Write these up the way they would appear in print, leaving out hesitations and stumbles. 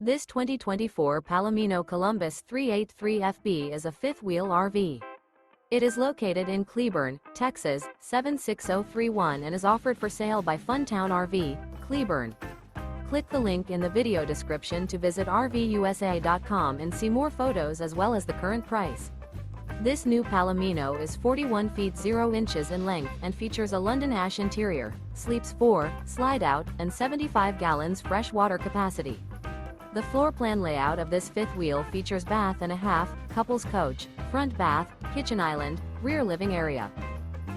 This 2024 Palomino Columbus 383FB is a fifth-wheel RV. It is located in Cleburne, Texas, 76031 and is offered for sale by Funtown RV, Cleburne. Click the link in the video description to visit RVUSA.com and see more photos as well as the current price. This new Palomino is 41 feet 0 inches in length and features a London ash interior, sleeps 4, slide-out, and 75 gallons fresh water capacity. The floor plan layout of this fifth wheel features bath and a half, couples coach, front bath, kitchen island, rear living area.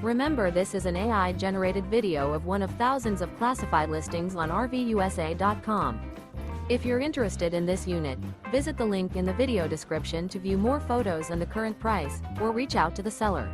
Remember, this is an AI-generated video of one of thousands of classified listings on RVUSA.com. If you're interested in this unit, visit the link in the video description to view more photos and the current price, or reach out to the seller.